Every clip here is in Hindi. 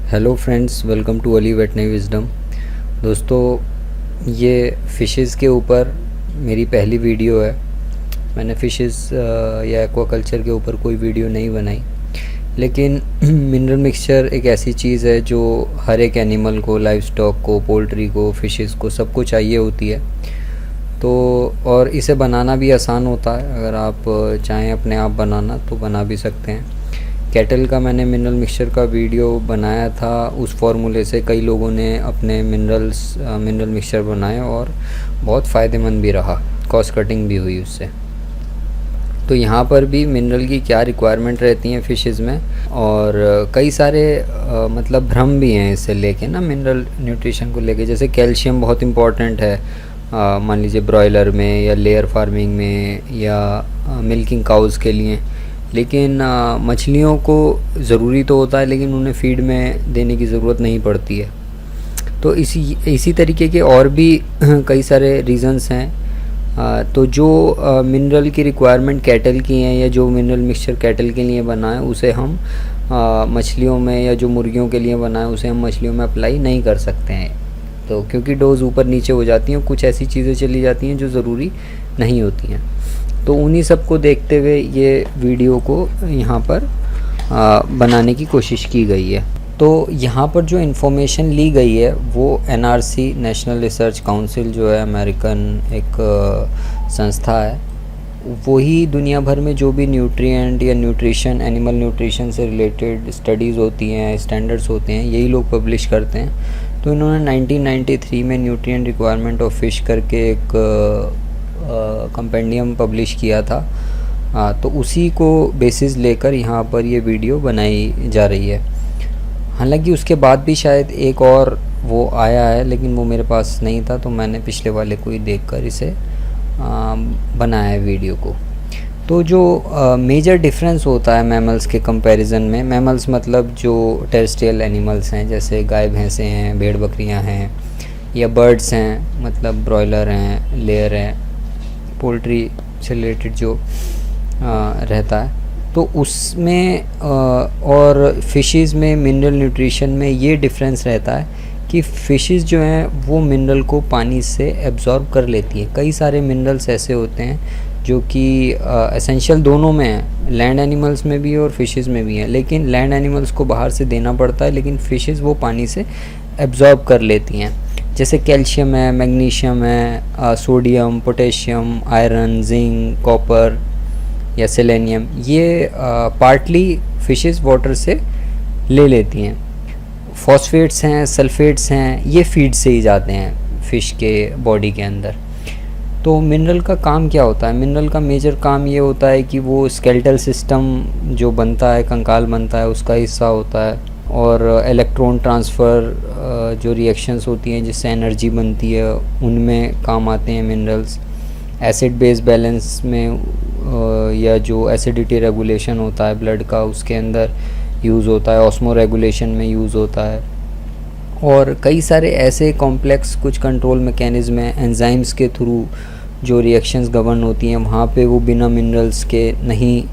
Hello friends, welcome to Ali veterinary wisdom. दोस्तों, ये फ़िशेस के ऊपर मेरी पहली वीडियो है। मैंने फ़िशेस या एक्वाकल्चर के ऊपर कोई वीडियो नहीं बनाई, लेकिन मिनरल मिक्सचर एक ऐसी चीज़ है जो हर एक एनिमल को, लाइव स्टॉक को, पोल्ट्री को, फ़िशेस को, सबको चाहिए होती है। तो और इसे बनाना भी आसान होता है। अगर आप चाहें अपने आप बनाना तो बना भी सकते हैं। कैटल का मैंने मिनरल मिक्सचर का वीडियो बनाया था। उस फार्मूले से कई लोगों ने अपने मिनरल मिक्सचर बनाए और बहुत फ़ायदेमंद भी रहा, कॉस्ट कटिंग भी हुई उससे। तो यहाँ पर भी मिनरल की क्या रिक्वायरमेंट रहती हैं फ़िशेज़ में, और कई सारे मतलब भ्रम भी हैं इससे लेके ना, मिनरल न्यूट्रिशन को लेके। जैसे कैल्शियम बहुत इम्पॉर्टेंट है, मान लीजिए ब्रॉयलर में या लेयर फार्मिंग में या मिल्किंग काउज़ के लिए। लेकिन मछलियों को ज़रूरी तो होता है, लेकिन उन्हें फीड में देने की ज़रूरत नहीं पड़ती है। तो इसी तरीके के और भी कई सारे रीज़न्स हैं। तो जो मिनरल की रिक्वायरमेंट कैटल की हैं, या जो मिनरल मिक्सचर कैटल के लिए बना है, उसे हम मछलियों में, या जो मुर्गियों के लिए बना है उसे हम मछलियों में अप्लाई नहीं कर सकते हैं। तो क्योंकि डोज ऊपर नीचे हो जाती हैं, कुछ ऐसी चीज़ें चली जाती हैं जो ज़रूरी नहीं होती हैं। तो उन्हीं सब को देखते हुए ये वीडियो को यहाँ पर बनाने की कोशिश की गई है। तो यहाँ पर जो इन्फॉर्मेशन ली गई है वो एनआरसी, नेशनल रिसर्च काउंसिल जो है, अमेरिकन एक संस्था है, वही दुनिया भर में जो भी न्यूट्रिएंट या न्यूट्रिशन, एनिमल न्यूट्रिशन से रिलेटेड स्टडीज़ होती हैं, स्टैंडर्ड्स होते हैं, यही लोग पब्लिश करते हैं। तो इन्होंने 1993 में न्यूट्रिएंट रिक्वायरमेंट ऑफ फ़िश करके एक कंपेंडियम पब्लिश किया था। तो उसी को बेसिस लेकर यहाँ पर ये वीडियो बनाई जा रही है। हालांकि उसके बाद भी शायद एक और वो आया है, लेकिन वो मेरे पास नहीं था, तो मैंने पिछले वाले को ही देखकर इसे बनाया है वीडियो को। तो जो मेजर डिफरेंस होता है मैमल्स के कंपैरिजन में, मैमल्स मतलब जो टेरेस्ट्रियल एनिमल्स हैं, जैसे गाय भैंसे हैं, भेड़ बकरियां हैं, या बर्ड्स हैं, मतलब ब्रॉयलर हैं, लेयर हैं, पोल्ट्री से रिलेटेड जो रहता है, तो उसमें और फ़िशेज़ में मिनरल न्यूट्रिशन में ये डिफरेंस रहता है कि फ़िशेज़ जो हैं वो मिनरल को पानी से एब्ज़ॉर्ब कर लेती हैं। कई सारे मिनरल्स ऐसे होते हैं जो कि एसेंशियल दोनों में हैं, लैंड एनिमल्स में भी और फ़िशेज़ में भी हैं। लेकिन लैंड एनिमल्स को बाहर से देना पड़ता है, लेकिन फ़िशेज़ वो पानी से एब्ज़ॉर्ब कर लेती हैं। जैसे कैल्शियम है, मैग्नीशियम है, sodium, potassium, iron, zinc, copper या सेलेनियम, ये पार्टली फ़िशेज़ वाटर से ले लेती हैं। फॉस्फेट्स हैं, सल्फेट्स हैं, ये फीड से ही जाते हैं फ़िश के बॉडी के अंदर। तो मिनरल का काम क्या होता है? मिनरल का मेजर काम ये होता है कि वो स्केलेटल सिस्टम जो बनता है, कंकाल बनता है, उसका हिस्सा होता है। और इलेक्ट्रॉन ट्रांसफ़र जो रिएक्शंस होती हैं जिससे एनर्जी बनती है, उनमें काम आते हैं मिनरल्स। एसिड बेस बैलेंस में या जो एसिडिटी रेगुलेशन होता है ब्लड का, उसके अंदर यूज़ होता है। ऑस्मो रेगुलेशन में यूज़ होता है। और कई सारे ऐसे कॉम्प्लेक्स कुछ कंट्रोल मैकेनिज़्म हैं, एंजाइम्स के थ्रू जो रिएक्शंस गवर्न होती हैं, वहाँ पे वो बिना मिनरल्स के नहीं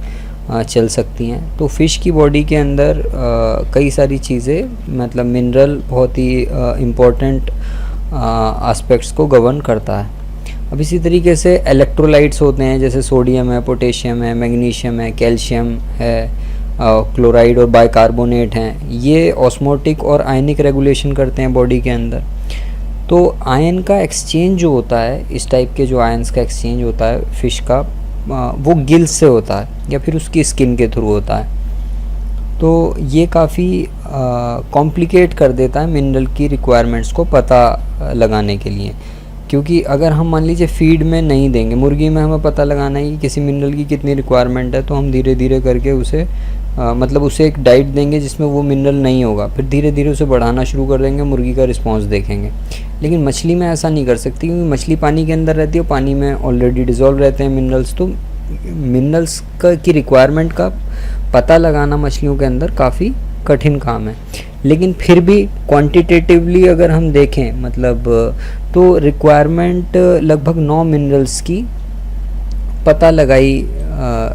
चल सकती हैं। तो फ़िश की बॉडी के अंदर कई सारी चीज़ें, मतलब मिनरल बहुत ही इम्पोर्टेंट एस्पेक्ट्स को गवर्न करता है। अब इसी तरीके से इलेक्ट्रोलाइट्स होते हैं, जैसे सोडियम है, पोटेशियम है, मैग्नीशियम है, कैल्शियम है, क्लोराइड और बाइकार्बोनेट हैं। ये ऑस्मोटिक और आयनिक रेगुलेशन करते हैं बॉडी के अंदर। तो आयन का एक्सचेंज जो होता है, इस टाइप के जो आयन्स का एक्सचेंज होता है फ़िश का, वो गिल्स से होता है या फिर उसकी स्किन के थ्रू होता है। तो ये काफ़ी कॉम्प्लिकेट कर देता है मिनरल की रिक्वायरमेंट्स को पता लगाने के लिए। क्योंकि अगर हम मान लीजिए फीड में नहीं देंगे, मुर्गी में हमें पता लगाना है कि किसी मिनरल की कितनी रिक्वायरमेंट है, तो हम धीरे धीरे करके उसे मतलब उसे एक डाइट देंगे जिसमें वो मिनरल नहीं होगा, फिर धीरे धीरे उसे बढ़ाना शुरू कर देंगे, मुर्गी का रिस्पांस देखेंगे। लेकिन मछली में ऐसा नहीं कर सकती, क्योंकि मछली पानी के अंदर रहती है, पानी में ऑलरेडी डिज़ोल्व रहते हैं मिनरल्स। तो मिनरल्स की रिक्वायरमेंट का पता लगाना मछलियों के अंदर काफ़ी कठिन काम है। लेकिन फिर भी क्वांटिटेटिवली अगर हम देखें, मतलब तो रिक्वायरमेंट लगभग 9 मिनरल्स की पता लगाई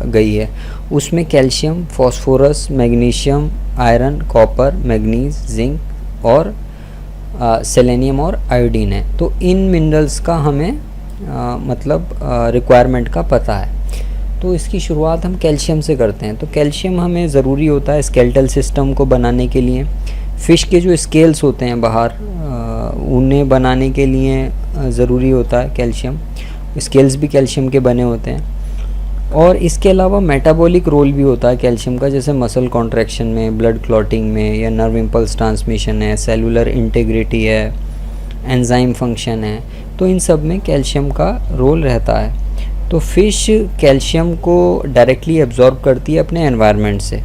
गई है। उसमें calcium, phosphorus, magnesium, iron, copper, manganese, zinc और सेलेनियम और आयोडीन है। तो इन मिनरल्स का हमें मतलब रिक्वायरमेंट का पता है। तो इसकी शुरुआत हम कैल्शियम से करते हैं। तो कैल्शियम हमें ज़रूरी होता है स्केलेटल सिस्टम को बनाने के लिए। फ़िश के जो स्केल्स होते हैं बाहर, उन्हें बनाने के लिए ज़रूरी होता है कैल्शियम। स्केल्स भी कैल्शियम के बने होते हैं। और इसके अलावा मेटाबॉलिक रोल भी होता है कैल्शियम का, जैसे मसल कॉन्ट्रैक्शन में, ब्लड क्लॉटिंग में, या नर्व इम्पल्स ट्रांसमिशन है, सेलुलर इंटीग्रिटी है, एंजाइम फंक्शन है। तो इन सब में कैल्शियम का रोल रहता है। तो फ़िश कैल्शियम को डायरेक्टली एब्जॉर्ब करती है अपने एनवायरनमेंट से,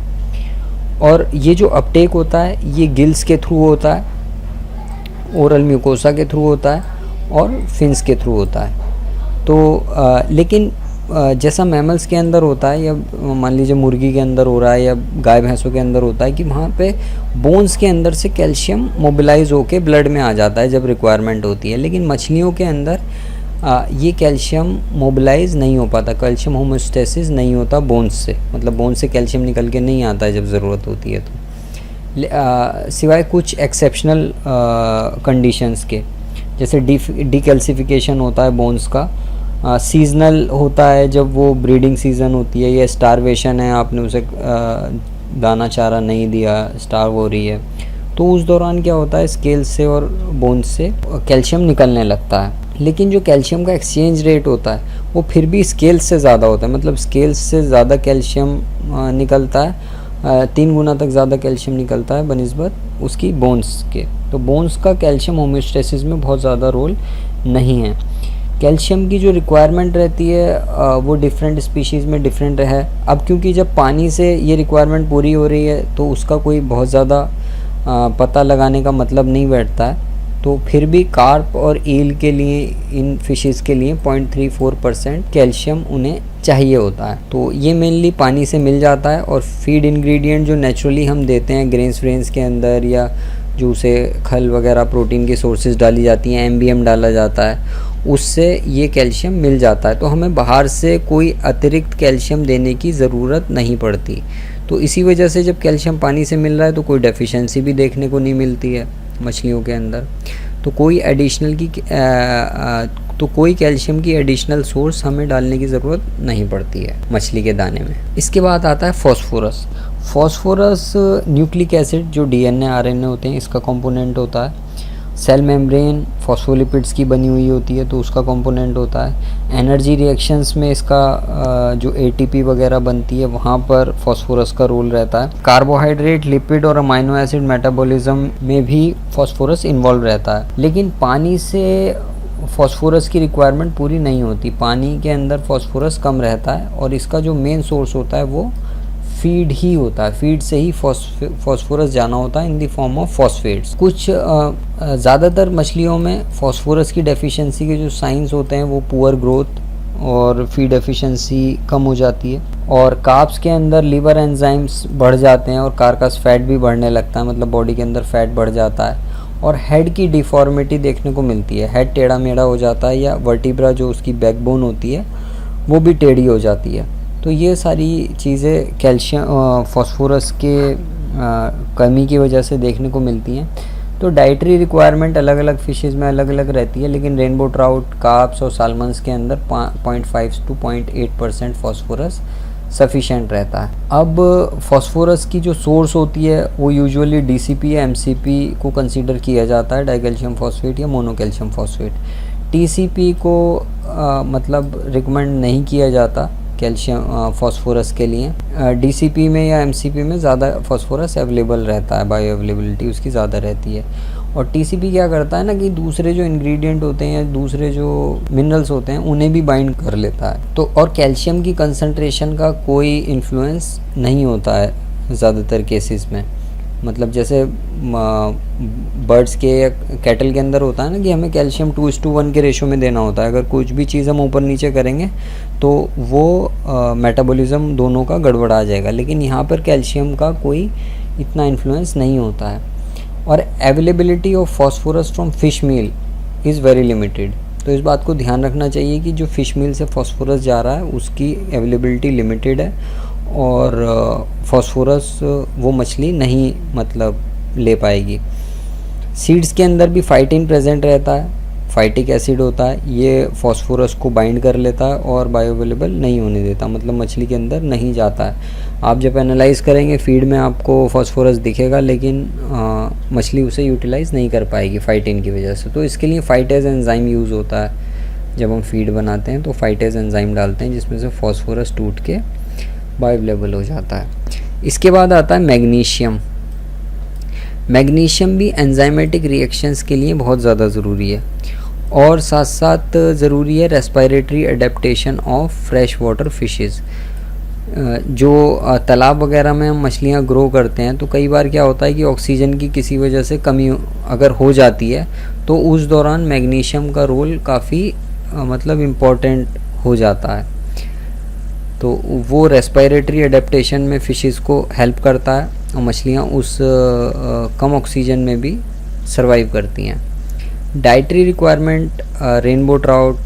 और ये जो अपटेक होता है ये गिल्स के थ्रू होता है, ओरल म्यूकोसा के थ्रू होता है और फिन्स के थ्रू होता है। तो लेकिन जैसा मैमल्स के अंदर होता है, या मान लीजिए मुर्गी के अंदर हो रहा है या गाय भैंसों के अंदर होता है, कि वहाँ पे बोन्स के अंदर से कैल्शियम मोबिलाइज होके ब्लड में आ जाता है जब रिक्वायरमेंट होती है। लेकिन मछलियों के अंदर ये कैल्शियम मोबिलाइज नहीं हो पाता, कैल्शियम होमोस्टेसिस नहीं होता बोन्स से, मतलब बोन्स से कैल्शियम निकल के नहीं आता है जब ज़रूरत होती है। तो सिवाय कुछ एक्सेप्शनल कंडीशंस के, जैसे डीकैल्सिफिकेशन होता है बोन्स का, सीजनल होता है जब वो ब्रीडिंग सीज़न होती है, या स्टारवेशन है, आपने उसे दाना चारा नहीं दिया, स्टार्व हो रही है, तो उस दौरान क्या होता है स्केल्स से और बोन्स से कैल्शियम निकलने लगता है। लेकिन जो कैल्शियम का एक्सचेंज रेट होता है वो फिर भी स्केल्स से ज़्यादा होता है, मतलब स्केल्स से ज़्यादा कैल्शियम निकलता है, 3 गुना तक ज़्यादा कैल्शियम निकलता है बनिस्बत उसकी बोन्स के। तो बोन्स का कैल्शियम होम्योस्टेसिस में बहुत ज़्यादा रोल नहीं है। कैल्शियम की जो रिक्वायरमेंट रहती है वो डिफरेंट स्पीशीज़ में डिफरेंट है। अब क्योंकि जब पानी से ये रिक्वायरमेंट पूरी हो रही है तो उसका कोई बहुत ज़्यादा पता लगाने का मतलब नहीं बैठता है। तो फिर भी कार्प और ईल के लिए, इन फिशेज़ के लिए 0.34% कैल्शियम उन्हें चाहिए होता है। तो ये मेनली पानी से मिल जाता है, और फीड इंग्रेडिएंट जो नेचुरली हम देते हैं ग्रेन्स व्रेन्स के अंदर, या जो उसे खल वगैरह प्रोटीन की सोर्सेज डाली जाती हैं, एमबीएम डाला जाता है, उससे ये कैल्शियम मिल जाता है। तो हमें बाहर से कोई अतिरिक्त कैल्शियम देने की ज़रूरत नहीं पड़ती। तो इसी वजह से जब कैल्शियम पानी से मिल रहा है तो कोई डेफिशिएंसी भी देखने को नहीं मिलती है मछलियों के अंदर। तो कोई कैल्शियम की एडिशनल सोर्स हमें डालने की ज़रूरत नहीं पड़ती है मछली के दाने में। इसके बाद आता है फॉस्फोरस। फॉस्फोरस न्यूक्लिक एसिड जो डीएनए आरएनए होते हैं इसका कंपोनेंट होता है। सेल मेम्ब्रेन फॉस्फोलिपिड्स की बनी हुई होती है तो उसका कंपोनेंट होता है। एनर्जी रिएक्शंस में इसका जो एटीपी वगैरह बनती है वहाँ पर फॉस्फोरस का रोल रहता है। कार्बोहाइड्रेट, लिपिड और अमाइनो एसिड मेटाबॉलिज्म में भी फॉस्फोरस इन्वॉल्व रहता है। लेकिन पानी से फॉस्फोरस की रिक्वायरमेंट पूरी नहीं होती, पानी के अंदर फॉस्फोरस कम रहता है, और इसका जो मेन सोर्स होता है वो फीड ही होता है। फीड से ही फॉस्फोरस जाना होता है in the form of phosphates. कुछ ज़्यादातर मछलियों में फॉस्फोरस की डेफिशिएंसी के जो साइंस होते हैं वो पुअर ग्रोथ और फीड एफिशिएंसी कम हो जाती है, और कार्ब्स के अंदर लीवर एंजाइम्स बढ़ जाते हैं और कार्कास फैट भी बढ़ने लगता है, मतलब बॉडी के अंदर फैट बढ़ जाता है, और हेड की डिफॉर्मिटी देखने को मिलती है। हेड टेढ़ा मेढ़ा हो जाता है, या वर्टिब्रा जो उसकी बैकबोन होती है वो भी टेढ़ी हो जाती है। तो ये सारी चीज़ें कैल्शियम फॉस्फोरस के कमी की वजह से देखने को मिलती हैं। तो डाइटरी रिक्वायरमेंट अलग अलग फिशेज़ में अलग अलग रहती है, लेकिन रेनबो ट्राउट, कार्प्स और सालमन्स के अंदर 0.5 to 0.8% फॉस्फोरस सफिशेंट रहता है। अब फॉस्फोरस की जो सोर्स होती है वो यूजुअली डीसीपी या एमसीपी को कंसीडर किया जाता है, डाइकैल्शियम फॉस्फेट या मोनोकैल्शियम फॉस्फेट। टीसीपी को मतलब रिकमेंड नहीं किया जाता कैल्शियम फॉस्फोरस के लिए। डीसीपी में या एमसीपी में ज़्यादा फॉस्फोरस अवेलेबल रहता है, बायो अवेलेबिलिटी उसकी ज़्यादा रहती है। और टीसीपी क्या करता है ना कि दूसरे जो इंग्रेडिएंट होते हैं या दूसरे जो मिनरल्स होते हैं उन्हें भी बाइंड कर लेता है। तो और कैल्शियम की कंसंट्रेशन का कोई इन्फ्लुएंस नहीं होता है ज़्यादातर केसेस में, मतलब जैसे बर्ड्स के या कैटल के अंदर होता है ना कि हमें कैल्शियम 2:1 के रेशो में देना होता है। अगर कुछ भी चीज़ हम ऊपर नीचे करेंगे तो वो मेटाबॉलिज्म दोनों का गड़बड़ा जाएगा, लेकिन यहाँ पर कैल्शियम का कोई इतना इन्फ्लुएंस नहीं होता है। और availability of phosphorus from fish meal is very limited. तो इस बात को ध्यान रखना चाहिए कि जो फ़िश मील से फॉस्फोरस जा रहा है उसकी अवेलेबिलिटी लिमिटेड है, और फास्फोरस वो मछली नहीं मतलब ले पाएगी। सीड्स के अंदर भी फाइटिन प्रेजेंट रहता है, फाइटिक एसिड होता है, ये फास्फोरस को बाइंड कर लेता है और बायोअवेलेबल नहीं होने देता, मतलब मछली के अंदर नहीं जाता है। आप जब एनालाइज करेंगे फीड में आपको फास्फोरस दिखेगा, लेकिन मछली उसे यूटिलाइज़ नहीं कर पाएगी फाइटिन की वजह से। तो इसके लिए फाइटेज एंजाइम यूज़ होता है। जब हम फीड बनाते हैं तो फाइटेज एंजाइम डालते हैं, जिसमें से फास्फोरस टूट के बायोअवेलेबल हो जाता है। इसके बाद आता है मैग्नीशियम। मैग्नीशियम भी एंजाइमेटिक रिएक्शंस के लिए बहुत ज़्यादा ज़रूरी है, और साथ साथ ज़रूरी है respiratory adaptation of fresh water fishes. जो तालाब वगैरह में हम मछलियाँ ग्रो करते हैं, तो कई बार क्या होता है कि ऑक्सीजन की किसी वजह से कमी अगर हो जाती है, तो उस दौरान मैग्नीशियम का रोल काफ़ी मतलब इम्पॉर्टेंट हो जाता है। तो वो रेस्पिरेटरी एडेप्टेशन में फिशेस को हेल्प करता है, और मछलियाँ उस कम ऑक्सीजन में भी सर्वाइव करती हैं। Dietary requirement rainbow trout,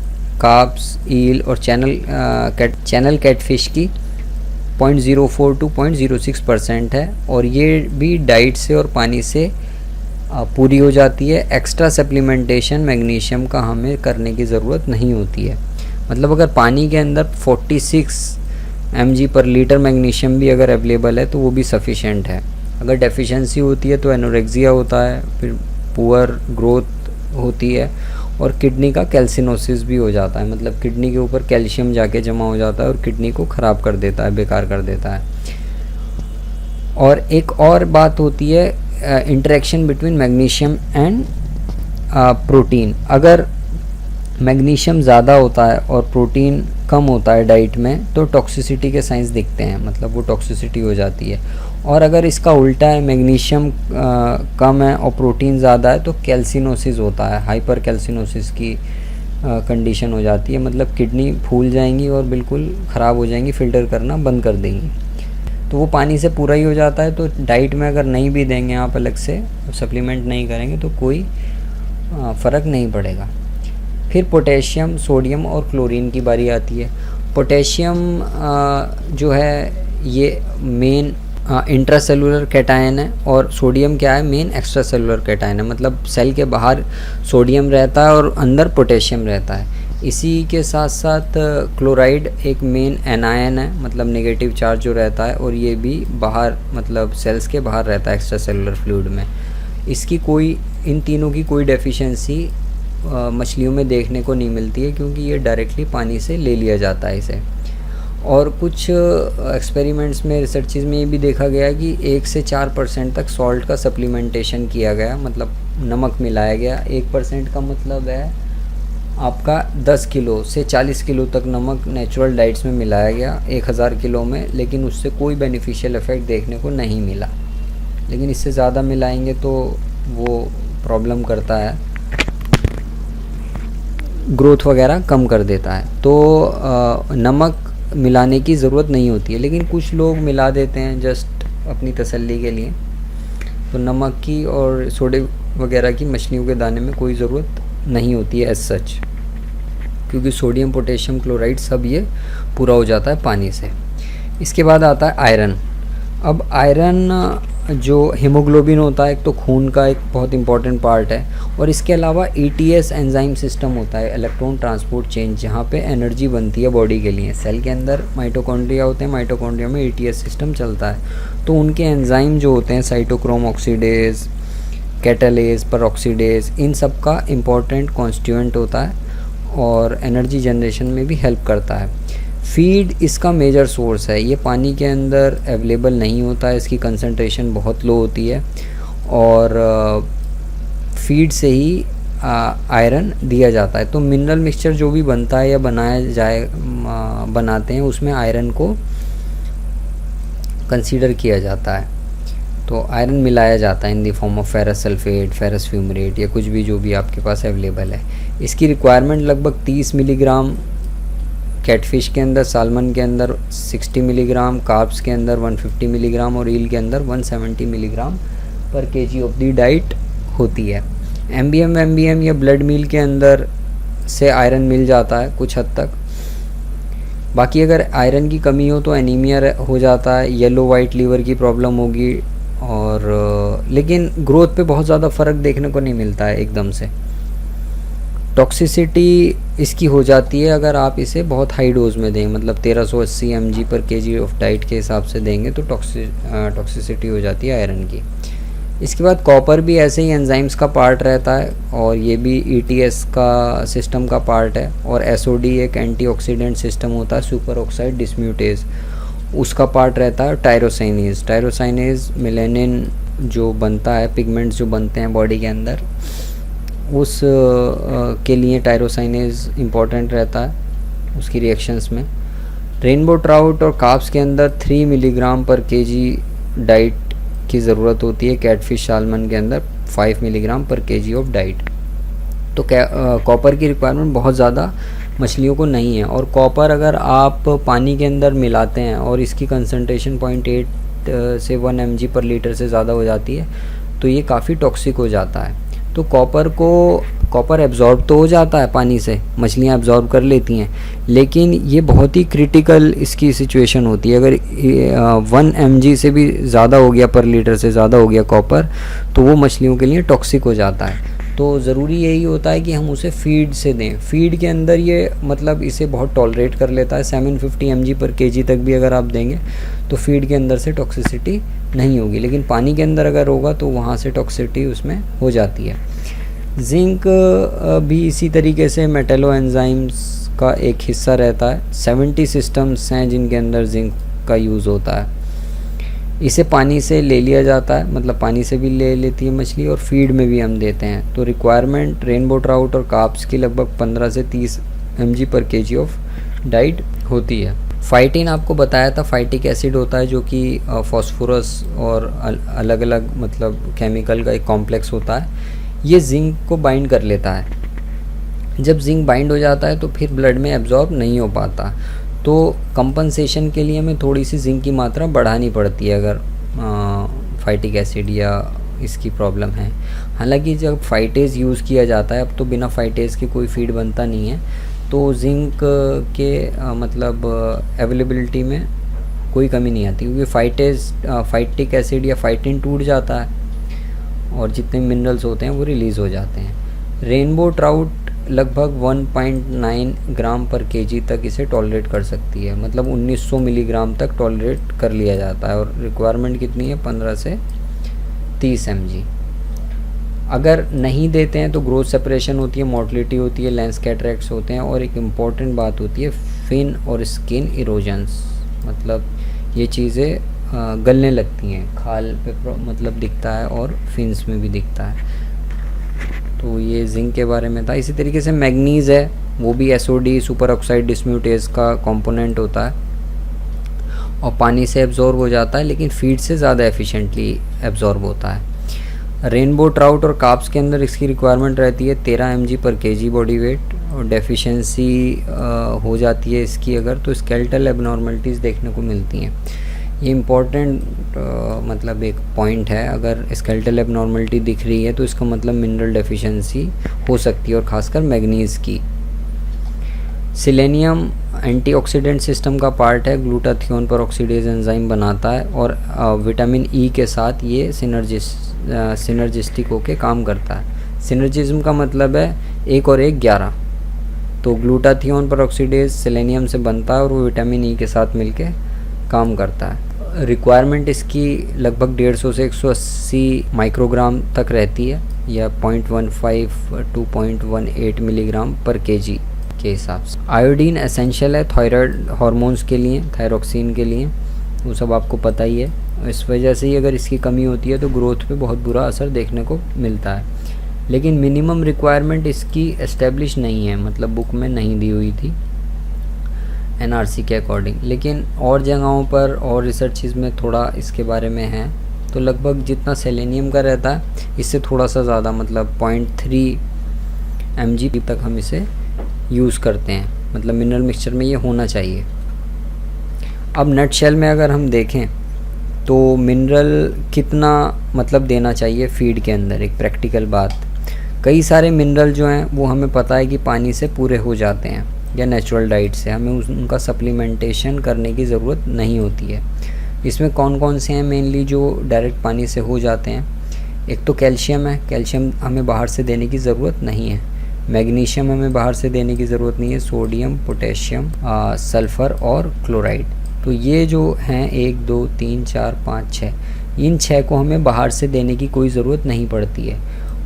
carps, eel और चैनल कैटफिश की 0.04 to 0.06% है, और ये भी डाइट से और पानी से पूरी हो जाती है। एक्स्ट्रा सप्लीमेंटेशन मैग्नीशियम का हमें करने की ज़रूरत नहीं होती है। मतलब अगर पानी के अंदर 46 mg पर लीटर मैग्नीशियम भी अगर अवेलेबल है तो वो भी सफिशेंट है। अगर डेफिशिएंसी होती है तो एनोरेक्सिया होता है, फिर पुअर ग्रोथ होती है, और किडनी का कैल्सिनोसिस भी हो जाता है। मतलब किडनी के ऊपर कैल्शियम जाके जमा हो जाता है और किडनी को ख़राब कर देता है, बेकार कर देता है। और एक और बात होती है interaction between magnesium and protein. अगर मैग्नीशियम ज़्यादा होता है और प्रोटीन कम होता है डाइट में, तो टॉक्सिसिटी के साइंस दिखते हैं, मतलब वो टॉक्सिसिटी हो जाती है। और अगर इसका उल्टा है, मैग्नीशियम कम है और प्रोटीन ज़्यादा है, तो कैल्सिनोसिस होता है, हाइपर कैल्सिनोसिस की कंडीशन हो जाती है। मतलब किडनी फूल जाएंगी और बिल्कुल ख़राब हो जाएंगी, फ़िल्टर करना बंद कर देंगी। तो वो पानी से पूरा ही हो जाता है। तो डाइट में अगर नहीं भी देंगे आप अलग से, सप्लीमेंट नहीं करेंगे, तो कोई फ़र्क नहीं पड़ेगा। फिर पोटेशियम, सोडियम और क्लोरीन की बारी आती है। पोटेशियम जो है ये मेन इंट्रासेलुलर कैटायन है, और सोडियम क्या है, मेन एक्स्ट्रा सेलुलर कैटायन है। मतलब सेल के बाहर सोडियम रहता है और अंदर पोटेशियम रहता है। इसी के साथ साथ क्लोराइड एक मेन एनायन है, मतलब नेगेटिव चार्ज जो रहता है, और ये भी बाहर मतलब सेल्स के बाहर रहता है एक्स्ट्रा सेलुलर फ्लूइड में। इसकी कोई, इन तीनों की कोई डेफिशिएंसी मछलियों में देखने को नहीं मिलती है, क्योंकि ये डायरेक्टली पानी से ले लिया जाता है इसे। और कुछ एक्सपेरिमेंट्स में, रिसर्चेज में ये भी देखा गया कि 1 से 4% तक सॉल्ट का सप्लीमेंटेशन किया गया, मतलब नमक मिलाया गया। 1% का मतलब है आपका 10 किलो से 40 किलो तक नमक नेचुरल डाइट्स में मिलाया गया 1000 किलो में, लेकिन उससे कोई बेनिफिशियल इफ़ेक्ट देखने को नहीं मिला। लेकिन इससे ज़्यादा मिलाएंगे तो वो प्रॉब्लम करता है, ग्रोथ वगैरह कम कर देता है। तो नमक मिलाने की ज़रूरत नहीं होती है, लेकिन कुछ लोग मिला देते हैं जस्ट अपनी तसल्ली के लिए। तो नमक की और सोडे वगैरह की मछलियों के दाने में कोई ज़रूरत नहीं होती है एज सच, क्योंकि सोडियम, पोटेशियम, क्लोराइड सब ये पूरा हो जाता है पानी से। इसके बाद आता है आयरन। अब आयरन जो हीमोग्लोबिन होता है, एक तो खून का एक बहुत इंपॉर्टेंट पार्ट है, और इसके अलावा ETS एंजाइम सिस्टम होता है, इलेक्ट्रॉन ट्रांसपोर्ट चेन, जहाँ पे एनर्जी बनती है बॉडी के लिए। सेल के अंदर माइटोकॉन्ड्रिया होते हैं, माइटोकॉन्ड्रिया में ETS सिस्टम चलता है। तो उनके एंजाइम जो होते हैं, साइटोक्रोम ऑक्सीडेज, कैटालेज, परऑक्सीडेज, इन सब का इम्पॉर्टेंट कॉन्स्टिट्यूएंट होता है और एनर्जी जनरेशन में भी हेल्प करता है। फीड इसका मेजर सोर्स है, ये पानी के अंदर अवेलेबल नहीं होता है, इसकी कंसंट्रेशन बहुत लो होती है, और फीड से ही आयरन दिया जाता है। तो मिनरल मिक्सचर जो भी बनता है या बनाते हैं, उसमें आयरन को कंसीडर किया जाता है। तो आयरन मिलाया जाता है in the form of ferrous sulphate, ferrous fumarate, या कुछ भी जो भी आपके पास अवेलेबल है। इसकी रिक्वायरमेंट लगभग 30 मिलीग्राम कैटफिश के अंदर, सालमन के अंदर 60 मिलीग्राम, कार्प्स के अंदर 150 मिलीग्राम और ईल के अंदर 170 मिलीग्राम पर केजी ऑफ दी डाइट होती है। MBM या ब्लड मील के अंदर से आयरन मिल जाता है कुछ हद तक। बाकी अगर आयरन की कमी हो तो एनीमिया हो जाता है, येलो वाइट लीवर की प्रॉब्लम होगी, और लेकिन ग्रोथ पे बहुत ज़्यादा फ़र्क देखने को नहीं मिलता है एकदम से। टॉक्सिसिटी इसकी हो जाती है अगर आप इसे बहुत हाई डोज में दें, मतलब 1380 mg/kg ऑफ डाइट के हिसाब से देंगे तो टॉक्सिसिटी हो जाती है आयरन की। इसके बाद कॉपर भी ऐसे ही एंजाइम्स का पार्ट रहता है, और ये भी ETS का सिस्टम का पार्ट है, और SOD एक एंटीऑक्सीडेंट सिस्टम होता है, सुपर ऑक्साइड डिस्म्यूटेज, उसका पार्ट रहता है। टायरोसाइनेज मेलानिन जो बनता है, पिगमेंट्स जो बनते हैं बॉडी के अंदर, उस के लिए टायरोसाइनेज इम्पॉर्टेंट रहता है उसकी रिएक्शंस में। रेनबो ट्राउट और कार्प्स के अंदर 3 mg/kg डाइट की ज़रूरत होती है, कैटफिश साल्मन के अंदर 5 mg/kg ऑफ डाइट। तो कॉपर की रिक्वायरमेंट बहुत ज़्यादा मछलियों को नहीं है, और कॉपर अगर आप पानी के अंदर मिलाते हैं और इसकी कंसंट्रेशन 0.8 से 1 mg/L से ज़्यादा हो जाती है तो ये काफ़ी टॉक्सिक हो जाता है। तो कॉपर एब्जॉर्ब तो हो जाता है पानी से, मछलियाँ एब्जॉर्ब कर लेती हैं, लेकिन ये बहुत ही क्रिटिकल इसकी सिचुएशन होती है। अगर 1 mg से भी ज़्यादा हो गया, पर लीटर से ज़्यादा हो गया कॉपर, तो वो मछलियों के लिए टॉक्सिक हो जाता है। तो ज़रूरी यही होता है कि हम उसे फीड से दें। फीड के अंदर ये मतलब इसे बहुत टॉलरेट कर लेता है, 750 mg/kg तक भी अगर आप देंगे तो फीड के अंदर से टॉक्सिसिटी नहीं होगी, लेकिन पानी के अंदर अगर होगा तो वहाँ से टॉक्सिसिटी उसमें हो जाती है। जिंक भी इसी तरीके से मेटेलो एंजाइम्स का एक हिस्सा रहता है। 70 सिस्टम्स हैं जिनके अंदर जिंक का यूज़ होता है। इसे पानी से ले लिया जाता है, मतलब पानी से भी ले लेती है मछली, और फीड में भी हम देते हैं। तो रिक्वायरमेंट रेनबो ट्राउट और कार्प्स की लगभग 15 से 30 mg/kg ऑफ डाइट होती है। फाइटिन आपको बताया था, फाइटिक एसिड होता है जो कि फॉस्फोरस और अलग अलग मतलब केमिकल का एक कॉम्प्लेक्स होता है। ये जिंक को बाइंड कर लेता है। जब जिंक बाइंड हो जाता है तो फिर ब्लड में एब्जॉर्ब नहीं हो पाता, तो कंपनसेशन के लिए हमें थोड़ी सी जिंक की मात्रा बढ़ानी पड़ती है अगर फाइटिक एसिड या इसकी प्रॉब्लम है। हालांकि जब फाइटेज यूज़ किया जाता है, अब तो बिना फाइटेज के कोई फीड बनता नहीं है, तो जिंक के मतलब अवेलेबिलिटी में कोई कमी नहीं आती, क्योंकि फाइटिक एसिड या फाइटिन टूट जाता है और जितने मिनरल्स होते हैं वो रिलीज़ हो जाते हैं। रेनबो ट्राउट लगभग 1.9 g/kg तक इसे टॉलरेट कर सकती है, मतलब 1900 मिलीग्राम तक टॉलरेट कर लिया जाता है, और रिक्वायरमेंट कितनी है 15 से 30 mg। अगर नहीं देते हैं तो ग्रोथ सेपरेशन होती है, मोर्टलिटी होती है, लेंस कैटरैक्ट्स होते हैं, और एक इम्पॉर्टेंट बात होती है फिन और स्किन इरोजन्स, मतलब ये चीज़ें गलने लगती हैं, खाल पे मतलब दिखता है और फिन्स में भी दिखता है। तो ये जिंक के बारे में था। इसी तरीके से मैग्नीज़ है, वो भी SOD सुपर ऑक्साइड डिस्म्यूटेज का कंपोनेंट होता है और पानी से एब्जॉर्ब हो जाता है, लेकिन फीड से ज़्यादा एफिशिएंटली एब्जॉर्ब होता है। रेनबो ट्राउट और कार्प्स के अंदर इसकी रिक्वायरमेंट रहती है 13 mg/kg बॉडी वेट, और डेफिशिएंसी हो जाती है इसकी अगर, तो स्केलेटल एबनॉर्मलिटीज़ देखने को मिलती हैं। ये इम्पॉर्टेंट मतलब एक पॉइंट है, अगर स्केलेटल एबनॉर्मलिटी दिख रही है तो इसका मतलब मिनरल डेफिशिएंसी हो सकती है, और ख़ासकर मैग्नीज़ की। सिलेनियम एंटीऑक्सीडेंट सिस्टम का पार्ट है, ग्लूटाथियोन पर ऑक्सीडेज एंजाइम बनाता है, और विटामिन ई के साथ ये सिनर्जिस्टिक होके काम करता है। सिनर्जिज्म का मतलब है 1 और 1 11। तो ग्लूटाथियोन पर ऑक्सीडेज सिलेनियम से बनता है और वो विटामिन ई के साथ मिलके काम करता है। रिक्वायरमेंट इसकी लगभग 150 से 180 माइक्रोग्राम तक रहती है, या 0.15 to 0.18 mg/kg के हिसाब से। आयोडीन एसेंशियल है थायराइड हार्मोन्स के लिए, थायरोक्सिन के लिए, वो सब आपको पता ही है। इस वजह से ही अगर इसकी कमी होती है तो ग्रोथ पे बहुत बुरा असर देखने को मिलता है। लेकिन मिनिमम रिक्वायरमेंट इसकी एस्टेब्लिश नहीं है, मतलब बुक में नहीं दी हुई थी NRC के अकॉर्डिंग, लेकिन और जगहों पर और रिसर्चेज में थोड़ा इसके बारे में है। तो लगभग जितना सेलेनियम का रहता है इससे थोड़ा सा ज़्यादा, मतलब 0.3 mg तक हम इसे यूज़ करते हैं, मतलब मिनरल मिक्सचर में ये होना चाहिए। अब नट शेल में अगर हम देखें तो मिनरल कितना मतलब देना चाहिए फीड के अंदर, एक प्रैक्टिकल बात। कई सारे मिनरल जो हैं वो हमें पता है कि पानी से पूरे हो जाते हैं, या नेचुरल डाइट से, हमें उनका सप्लीमेंटेशन करने की ज़रूरत नहीं होती है। इसमें कौन कौन से हैं मेनली जो डायरेक्ट पानी से हो जाते हैं? एक तो कैल्शियम है, कैल्शियम हमें बाहर से देने की ज़रूरत नहीं है। मैग्नीशियम हमें बाहर से देने की ज़रूरत नहीं है। सोडियम, पोटेशियम, सल्फ़र और क्लोराइड। तो ये जो हैं 1 2 3 4 5 6, इन 6 को हमें बाहर से देने की कोई ज़रूरत नहीं पड़ती है।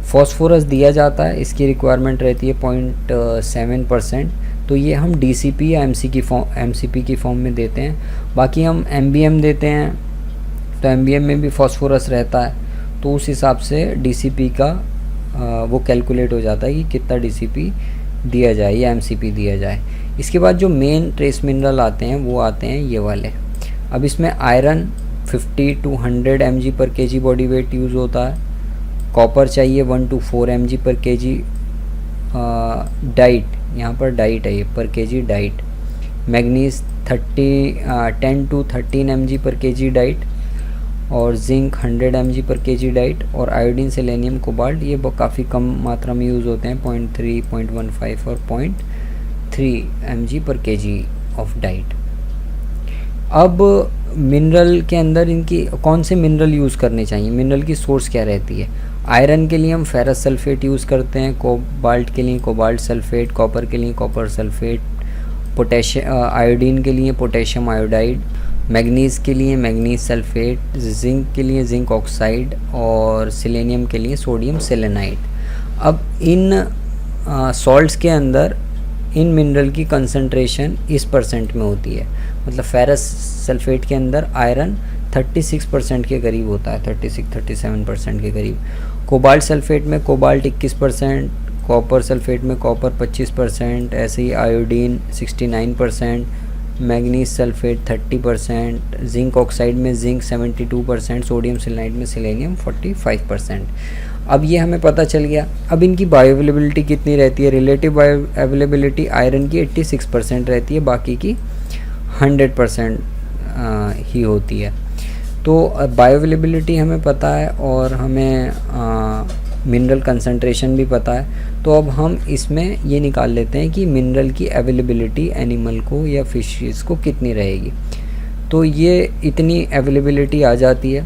फॉस्फोरस दिया जाता है, इसकी रिक्वायरमेंट रहती है 0.7%। तो ये हम DCP या MCP की फॉर्म में देते हैं। बाकी हम MBM देते हैं, तो MBM में भी फॉस्फोरस रहता है, तो उस हिसाब से DCP का वो कैलकुलेट हो जाता है कि कितना DCP दिया जाए या MCP दिया जाए। इसके बाद जो मेन ट्रेस मिनरल आते हैं वो आते हैं ये वाले। अब इसमें आयरन 50 to 100 mg पर kg बॉडी वेट यूज़ होता है। कॉपर चाहिए 1 to 4 mg पर kg डाइट, यहाँ पर डाइट है ये, पर kg diet. Manganese 10 to 13 mg पर kg डाइट, और जिंक 100 mg पर kg डाइट, और आयोडीन, सेलेनियम, कोबाल्ट ये काफ़ी कम मात्रा में यूज़ होते हैं, 0.3, 0.15 और 0.3 mg पर kg ऑफ डाइट। अब मिनरल के अंदर इनकी कौन से मिनरल यूज़ करने चाहिए, मिनरल की सोर्स क्या रहती है? आयरन के लिए हम फेरस सल्फेट यूज़ करते हैं, कोबाल्ट के लिए कोबाल्ट सल्फेट, कॉपर के लिए कॉपर सल्फेट, आयोडीन के लिए पोटेशियम आयोडाइड, मैग्नीज के लिए मैग्नीज सल्फेट, जिंक के लिए जिंक ऑक्साइड, और सेलेनियम के लिए सोडियम सेलेनाइड। अब इन सॉल्ट्स के अंदर इन मिनरल की कंसंट्रेशन इस परसेंट में होती है। मतलब फेरस सल्फेट के अंदर आयरन 36% के करीब होता है, 36-37% के करीब। कोबाल्ट सल्फेट में कोबाल्ट 21%, कॉपर सल्फेट में कॉपर 25%, ऐसे ही iodine 69%, manganese sulphate 30%, zinc oxide में जिंक 72%, सोडियम सेलेनाइड में सेलेनियम 45%। अब ये हमें पता चल गया। अब इनकी बायो अवेलेबिलिटी कितनी रहती है? रिलेटिव बायो अवेलेबिलिटी आयरन की 86% रहती है, बाकी की 100% ही होती है। तो बायो अवेलेबिलिटी हमें पता है और हमें मिनरल कंसंट्रेशन भी पता है। तो अब हम इसमें ये निकाल लेते हैं कि मिनरल की अवेलेबिलिटी एनिमल को या फिशेस को कितनी रहेगी। तो ये इतनी अवेलेबिलिटी आ जाती है,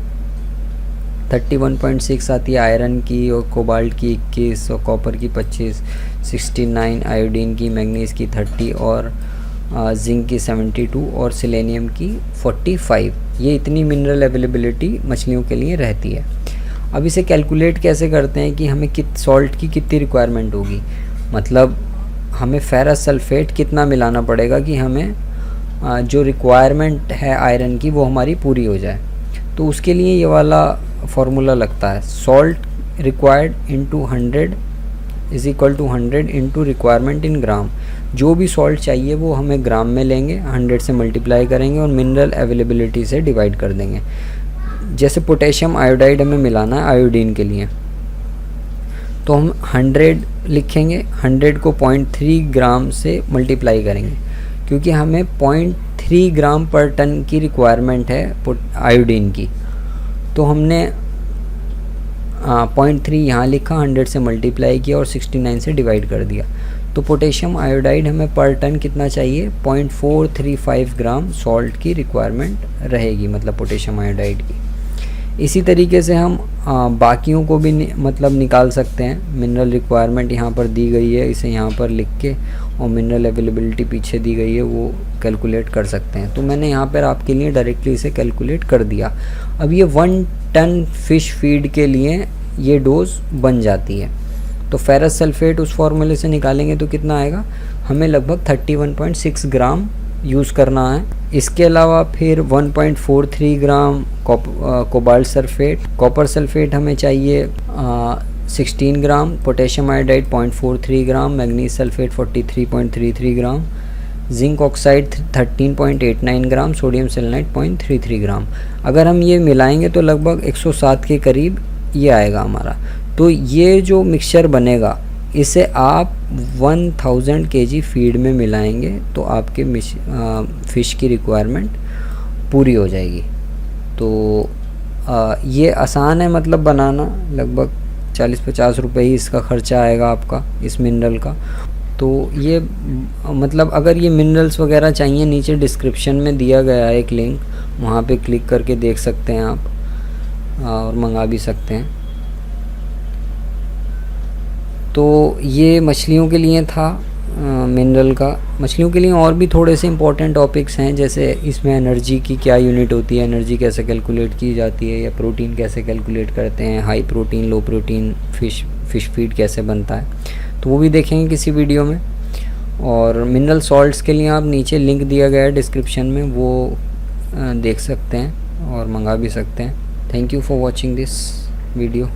31.6 आती है आयरन की, और कोबाल्ट की 21, और कॉपर की 25, 69 आयोडीन की, मैग्नीज की 30, और जिंक की 72, और सेलेनियम की 45। ये इतनी मिनरल अवेलेबिलिटी मछलियों के लिए रहती है। अब इसे कैलकुलेट कैसे करते हैं कि हमें सॉल्ट की कितनी रिक्वायरमेंट होगी, मतलब हमें फेरस सल्फेट कितना मिलाना पड़ेगा कि हमें जो रिक्वायरमेंट है आयरन की वो हमारी पूरी हो जाए। तो उसके लिए ये वाला फार्मूला लगता है, salt required into 100 is equal to 100 into requirement in gram. जो भी सॉल्ट चाहिए वो हमें ग्राम में लेंगे, 100 से मल्टीप्लाई करेंगे और मिनरल अवेलेबिलिटी से डिवाइड कर देंगे। जैसे पोटेशियम आयोडाइड हमें मिलाना है आयोडीन के लिए, तो हम 100 लिखेंगे, 100 को 0.3 ग्राम से मल्टीप्लाई करेंगे, क्योंकि हमें 0.3 ग्राम पर टन की रिक्वायरमेंट है आयोडीन की। तो हमने 0.3 यहाँ लिखा, 100 से मल्टीप्लाई किया और 69 से डिवाइड कर दिया। तो पोटेशियम आयोडाइड हमें पर टन कितना चाहिए? 0.435 ग्राम सॉल्ट की रिक्वायरमेंट रहेगी, मतलब पोटेशियम आयोडाइड की। इसी तरीके से हम बाकियों को भी मतलब निकाल सकते हैं। मिनरल रिक्वायरमेंट यहाँ पर दी गई है, इसे यहाँ पर लिख के, और मिनरल अवेलेबिलिटी पीछे दी गई है, वो कैलकुलेट कर सकते हैं। तो मैंने यहाँ पर आपके लिए डायरेक्टली इसे कैलकुलेट कर दिया। अब ये 1 टन फिश फीड के लिए ये डोज बन जाती है। तो फेरस सल्फेट उस फॉर्मूले से निकालेंगे तो कितना आएगा? हमें लगभग 31.6 ग्राम यूज़ करना है। इसके अलावा फिर 1.43 ग्राम कोबाल्ट सल्फेट, कॉपर सल्फेट हमें चाहिए 16 ग्राम, पोटेशियम आयोडाइड 0.43 ग्राम, मैग्नीज सल्फेट 43.33 ग्राम, जिंक ऑक्साइड 13.89 ग्राम, सोडियम सेलेनाइड 0.33 ग्राम। अगर हम ये मिलाएंगे तो लगभग 107 के करीब ये आएगा हमारा। तो ये जो मिक्सचर बनेगा इसे आप 1000 kg फीड में मिलाएंगे तो आपके फ़िश की रिक्वायरमेंट पूरी हो जाएगी। तो ये आसान है मतलब बनाना, लगभग 40-50 रुपये ही इसका ख़र्चा आएगा आपका इस मिनरल का। तो ये मतलब अगर ये मिनरल्स वगैरह चाहिए, नीचे डिस्क्रिप्शन में दिया गया है एक लिंक, वहाँ पे क्लिक करके देख सकते हैं आप और मंगा भी सकते हैं। तो ये मछलियों के लिए था मिनरल का। मछलियों के लिए और भी थोड़े से इंपॉर्टेंट टॉपिक्स हैं, जैसे इसमें एनर्जी की क्या यूनिट होती है, एनर्जी कैसे कैलकुलेट की जाती है, या प्रोटीन कैसे कैलकुलेट करते हैं, हाई प्रोटीन लो प्रोटीन फ़िश फीड कैसे बनता है, तो वो भी देखेंगे किसी वीडियो में। और मिनरल सॉल्ट्स के लिए आप नीचे लिंक दिया गया है डिस्क्रिप्शन में, वो देख सकते हैं और मंगा भी सकते हैं। Thank you for watching this video.